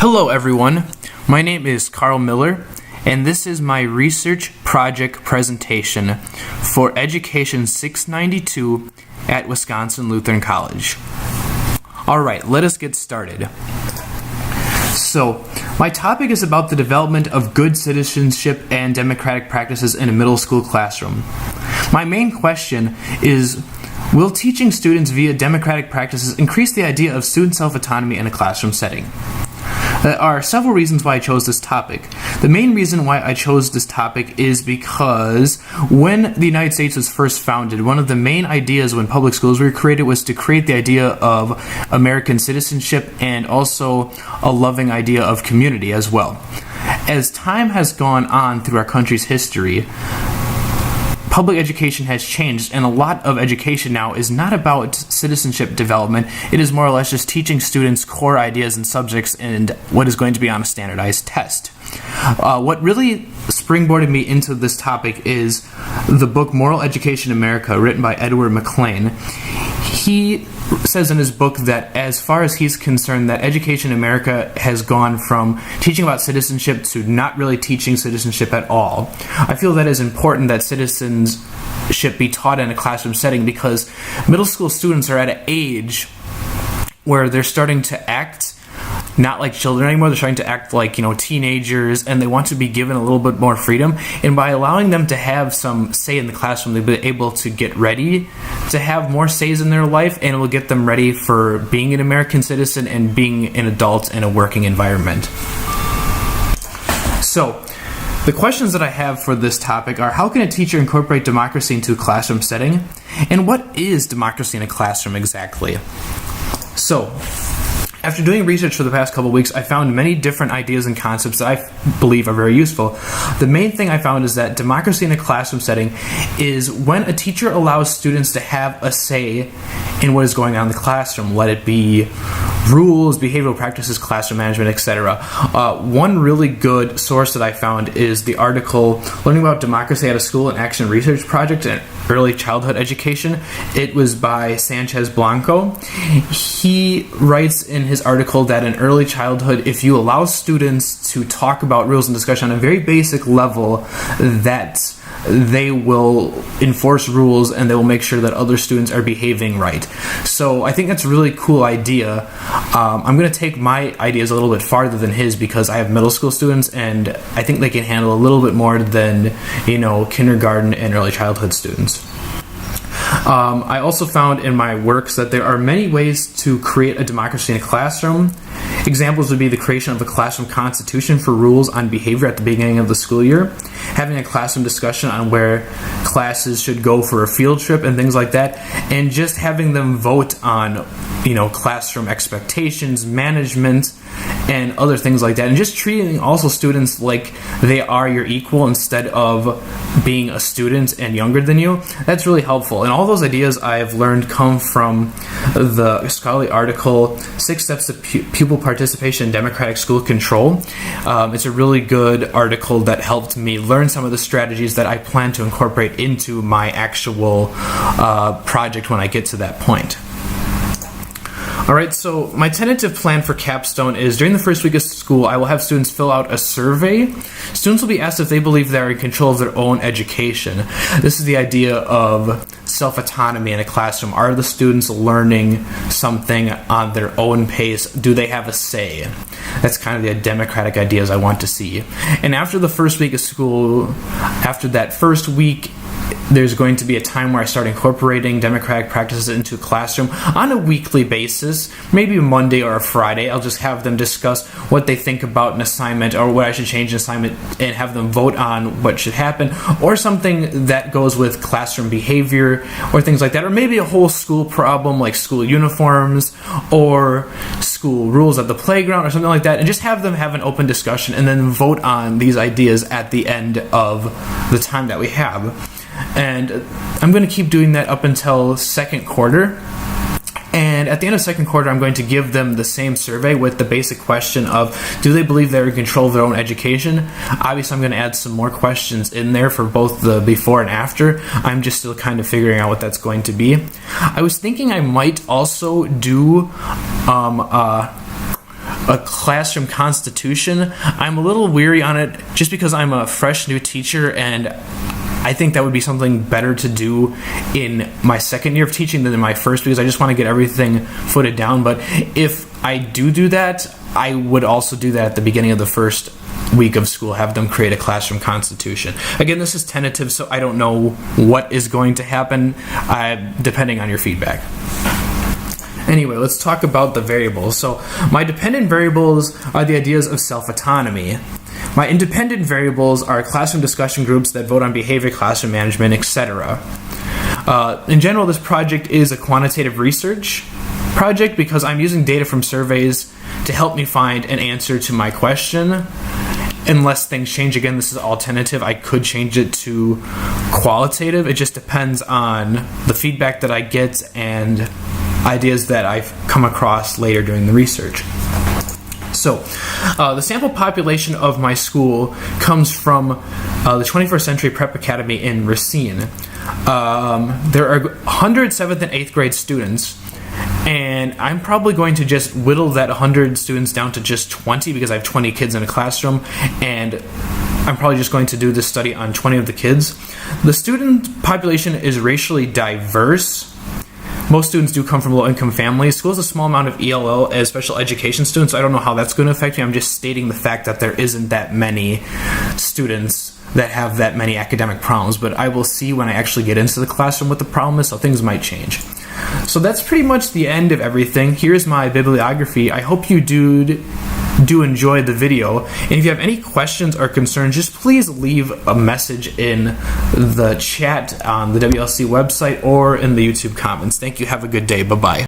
Hello everyone, my name is Carl Miller, and this is my research project presentation for Education 692 at Wisconsin Lutheran College. Alright, let us get started. So, my topic is about the development of good citizenship and democratic practices in a middle school classroom. My main question is, will teaching students via democratic practices increase the idea of student self-autonomy in a classroom setting? There are several reasons why I chose this topic. The main reason why I chose this topic is because when the United States was first founded, one of the main ideas when public schools were created was to create the idea of American citizenship and also a loving idea of community as well. As time has gone on through our country's history, public education has changed, and a lot of education now is not about citizenship development. It is more or less just teaching students core ideas and subjects and what is going to be on a standardized test. What really springboarded me into this topic is the book Moral Education in America, written by Edward McClain. He says in his book that as far as he's concerned, that education in America has gone from teaching about citizenship to not really teaching citizenship at all. I feel that it's important that citizenship be taught in a classroom setting because middle school students are at an age where they're starting to act not like children anymore. They're starting to act like, teenagers, and they want to be given a little bit more freedom. And by allowing them to have some say in the classroom, they'll be able to get ready to have more says in their life, and it will get them ready for being an American citizen and being an adult in a working environment. So, the questions that I have for this topic are: how can a teacher incorporate democracy into a classroom setting? And what is democracy in a classroom exactly? So, after doing research for the past couple weeks, I found many different ideas and concepts that I believe are very useful. The main thing I found is that democracy in a classroom setting is when a teacher allows students to have a say in what is going on in the classroom, let it be rules, behavioral practices, classroom management, etc. One really good source that I found is the article Learning About Democracy at a School and Action Research Project in Early Childhood Education. It was by Sanchez Blanco. He writes in his article that in early childhood, if you allow students to talk about rules and discussion on a very basic level, that they will enforce rules and they will make sure that other students are behaving right. So I think that's a really cool idea. I'm going to take my ideas a little bit farther than his because I have middle school students and I think they can handle a little bit more than, kindergarten and early childhood students. I also found in my works that there are many ways to create a democracy in a classroom. Examples would be the creation of a classroom constitution for rules on behavior at the beginning of the school year, having a classroom discussion on where classes should go for a field trip and things like that, and just having them vote on, classroom expectations, management, and other things like that, and just treating also students like they are your equal instead of being a student and younger than you. That's really helpful, and all those ideas I've learned come from the scholarly article 6 Steps to Pupil Participation in Democratic School Control. It's a really good article that helped me learn some of the strategies that I plan to incorporate into my actual project when I get to that point. Alright, so my tentative plan for capstone is during the first week of school, I will have students fill out a survey. Students will be asked if they believe they are in control of their own education. This is the idea of self-autonomy in a classroom. Are the students learning something on their own pace? Do they have a say? That's kind of the democratic ideas I want to see. And after the first week of school, after that first week, there's going to be a time where I start incorporating democratic practices into a classroom on a weekly basis, maybe a Monday or a Friday. I'll just have them discuss what they think about an assignment or what I should change in assignment and have them vote on what should happen, or something that goes with classroom behavior or things like that, or maybe a whole school problem like school uniforms or school rules at the playground or something like that, and just have them have an open discussion and then vote on these ideas at the end of the time that we have. And I'm going to keep doing that up until second quarter. And at the end of second quarter, I'm going to give them the same survey with the basic question of, do they believe they're in control of their own education? Obviously, I'm going to add some more questions in there for both the before and after. I'm just still kind of figuring out what that's going to be. I was thinking I might also do a classroom constitution, I'm a little weary on it just because I'm a fresh new teacher, and I think that would be something better to do in my second year of teaching than in my first, because I just want to get everything footed down. But if I do that, I would also do that at the beginning of the first week of school, have them create a classroom constitution. Again, this is tentative, so I don't know what is going to happen, depending on your feedback. Anyway, let's talk about the variables. So my dependent variables are the ideas of self-autonomy. My independent variables are classroom discussion groups that vote on behavior, classroom management, etc. In general, this project is a quantitative research project because I'm using data from surveys to help me find an answer to my question. Unless things change, again, this is all tentative. I could change it to qualitative. It just depends on the feedback that I get and ideas that I've come across later during the research. So, the sample population of my school comes from the 21st Century Prep Academy in Racine. There are 100 7th and 8th grade students, and I'm probably going to just whittle that 100 students down to just 20 because I have 20 kids in a classroom, and I'm probably just going to do this study on 20 of the kids. The student population is racially diverse. Most students do come from low-income families. School has a small amount of ELL as special education students, so I don't know how that's going to affect me. I'm just stating the fact that there isn't that many students that have that many academic problems, but I will see when I actually get into the classroom what the problem is, so things might change. So that's pretty much the end of everything. Here's my bibliography. I hope you do enjoy the video, and if you have any questions or concerns, just please leave a message in the chat on the WLC website or in the YouTube comments. Thank you. Have a good day. Bye-bye.